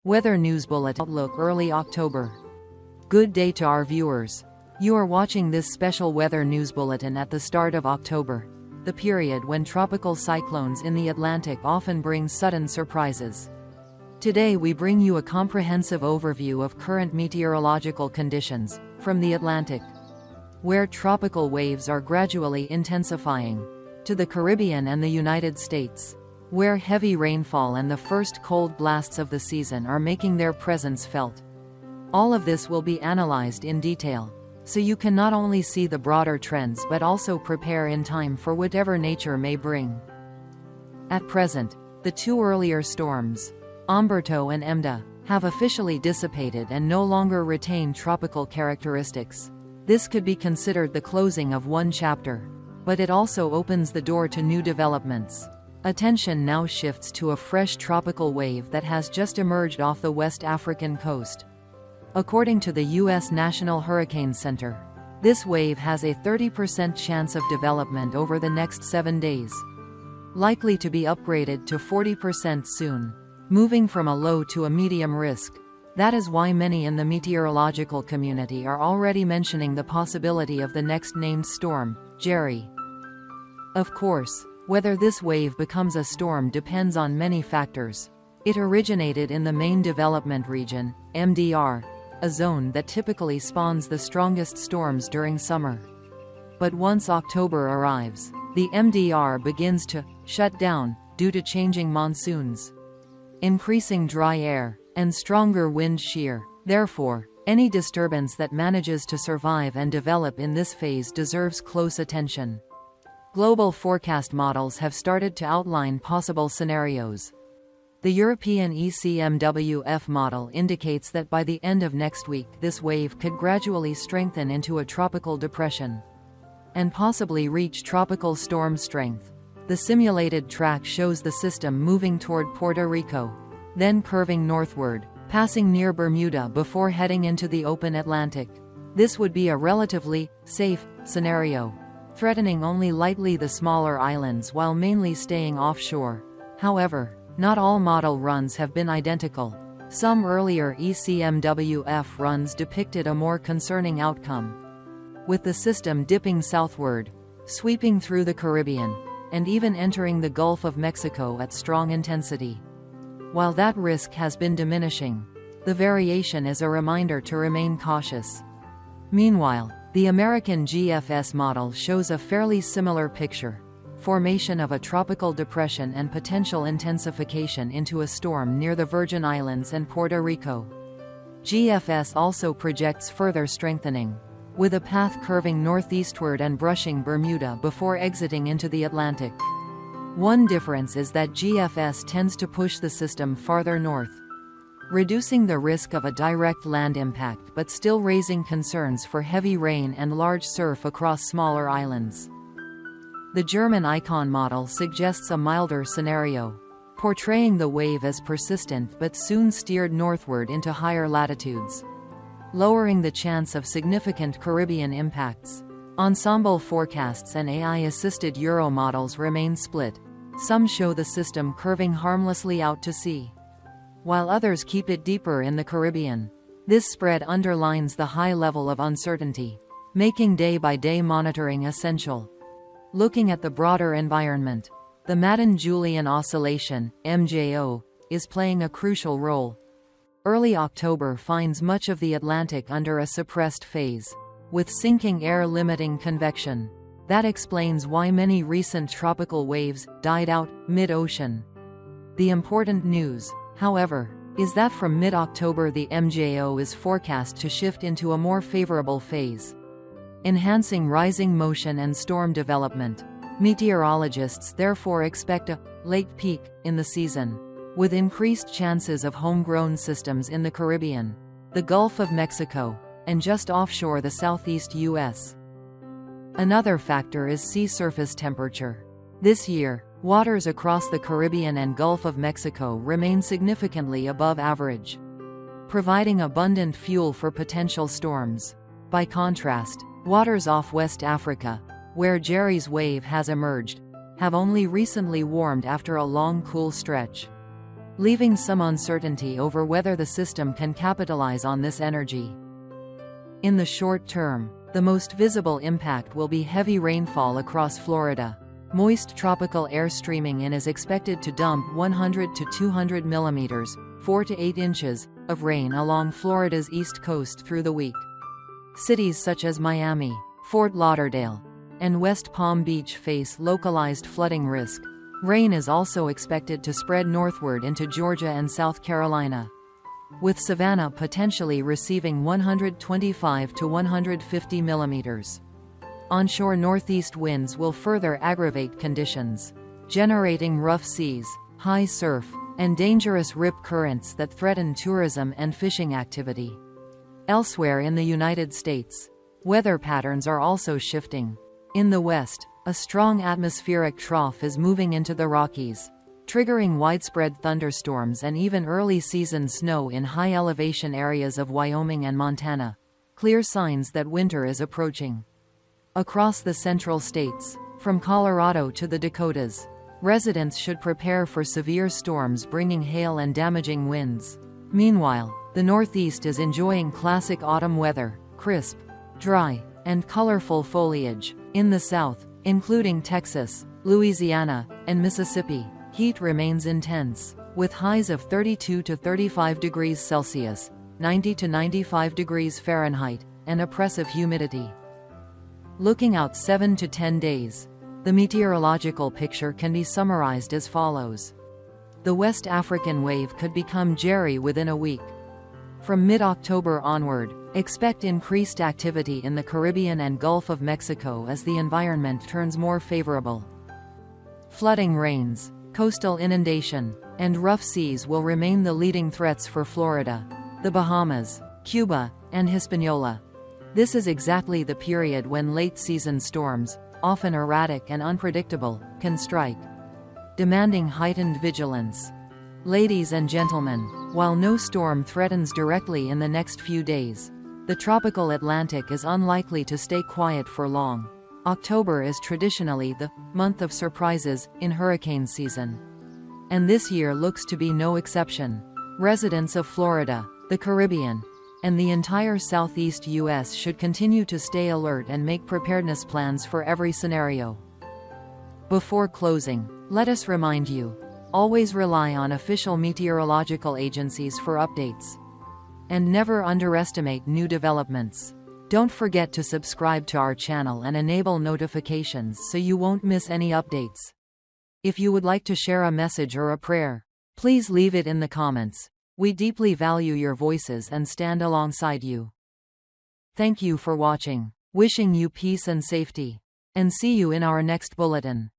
Weather News Bulletin Outlook early October. Good day to our viewers. You are watching this special weather news bulletin at the start of October, the period when tropical cyclones in the Atlantic often bring sudden surprises. Today we bring you a comprehensive overview of current meteorological conditions, from the Atlantic, where tropical waves are gradually intensifying, to the Caribbean and the United States, where heavy rainfall and the first cold blasts of the season are making their presence felt. All of this will be analyzed in detail, so you can not only see the broader trends but also prepare in time for whatever nature may bring. At present, the two earlier storms, Umberto and Emda, have officially dissipated and no longer retain tropical characteristics. This could be considered the closing of one chapter, but it also opens the door to new developments. Attention now shifts to a fresh tropical wave that has just emerged off the West African coast. According to the U.S. National Hurricane Center, this wave has a 30% chance of development over the next 7 days, likely to be upgraded to 40% soon, moving from a low to a medium risk. That is why many in the meteorological community are already mentioning the possibility of the next named storm, Jerry. Of course, whether this wave becomes a storm depends on many factors. It originated in the main development region, MDR, a zone that typically spawns the strongest storms during summer. But once October arrives, the MDR begins to shut down due to changing monsoons, increasing dry air, and stronger wind shear. Therefore, any disturbance that manages to survive and develop in this phase deserves close attention. Global forecast models have started to outline possible scenarios. The European ECMWF model indicates that by the end of next week this wave could gradually strengthen into a tropical depression, and possibly reach tropical storm strength. The simulated track shows the system moving toward Puerto Rico, then curving northward, passing near Bermuda before heading into the open Atlantic. This would be a relatively safe scenario, threatening only lightly the smaller islands while mainly staying offshore. However, not all model runs have been identical. Some earlier ECMWF runs depicted a more concerning outcome, with the system dipping southward, sweeping through the Caribbean, and even entering the Gulf of Mexico at strong intensity. While that risk has been diminishing, the variation is a reminder to remain cautious. Meanwhile, the American GFS model shows a fairly similar picture: formation of a tropical depression and potential intensification into a storm near the Virgin Islands and Puerto Rico. GFS also projects further strengthening, with a path curving northeastward and brushing Bermuda before exiting into the Atlantic. One difference is that GFS tends to push the system farther north, reducing the risk of a direct land impact but still raising concerns for heavy rain and large surf across smaller islands. The German ICON model suggests a milder scenario, portraying the wave as persistent but soon steered northward into higher latitudes, lowering the chance of significant Caribbean impacts. Ensemble forecasts and AI-assisted Euro models remain split. Some show the system curving harmlessly out to sea, while others keep it deeper in the Caribbean. This spread underlines the high level of uncertainty, making day-by-day monitoring essential. Looking at the broader environment, the Madden-Julian Oscillation, MJO, is playing a crucial role. Early October finds much of the Atlantic under a suppressed phase, with sinking air limiting convection. That explains why many recent tropical waves died out mid-ocean. The important news, however, is that from mid-October the MJO is forecast to shift into a more favorable phase, enhancing rising motion and storm development. Meteorologists therefore expect a late peak in the season, with increased chances of homegrown systems in the Caribbean, the Gulf of Mexico, and just offshore the southeast U.S. Another factor is sea surface temperature. This year, waters across the Caribbean and Gulf of Mexico remain significantly above average, providing abundant fuel for potential storms. By contrast, waters off West Africa, where Jerry's wave has emerged, have only recently warmed after a long cool stretch. leaving some uncertainty over whether the system can capitalize on this energy. In the short term, the most visible impact will be heavy rainfall across Florida. Moist tropical air streaming in is expected to dump 100 to 200 millimeters, 4 to 8 inches, of rain along Florida's east coast through the week. Cities such as Miami, Fort Lauderdale, and West Palm Beach face localized flooding risk. Rain is also expected to spread northward into Georgia and South Carolina, with Savannah potentially receiving 125 to 150 millimeters. Onshore northeast winds will further aggravate conditions, generating rough seas, high surf, and dangerous rip currents that threaten tourism and fishing activity. Elsewhere in the United States, weather patterns are also shifting. In the west, a strong atmospheric trough is moving into the Rockies, triggering widespread thunderstorms and even early-season snow in high-elevation areas of Wyoming and Montana, clear signs that winter is approaching. Across the central states, from Colorado to the Dakotas, residents should prepare for severe storms bringing hail and damaging winds. Meanwhile, the Northeast is enjoying classic autumn weather, crisp, dry, and colorful foliage. In the South, including Texas, Louisiana, and Mississippi, heat remains intense, with highs of 32 to 35 degrees Celsius, 90 to 95 degrees Fahrenheit, and oppressive humidity. Looking out 7 to 10 days, the meteorological picture can be summarized as follows. The West African wave could become Jerry within a week. From mid-October onward, expect increased activity in the Caribbean and Gulf of Mexico as the environment turns more favorable. Flooding rains, coastal inundation, and rough seas will remain the leading threats for Florida, the Bahamas, Cuba, and Hispaniola. This is exactly the period when late-season storms, often erratic and unpredictable, can strike, demanding heightened vigilance. Ladies and gentlemen, while no storm threatens directly in the next few days, the tropical Atlantic is unlikely to stay quiet for long. October is traditionally the month of surprises in hurricane season, and this year looks to be no exception. Residents of Florida, the Caribbean, and the entire southeast U.S. should continue to stay alert and make preparedness plans for every scenario. Before closing, let us remind you, always rely on official meteorological agencies for updates, and never underestimate new developments. Don't forget to subscribe to our channel and enable notifications so you won't miss any updates. If you would like to share a message or a prayer, please leave it in the comments. We deeply value your voices and stand alongside you. Thank you for watching. Wishing you peace and safety. And see you in our next bulletin.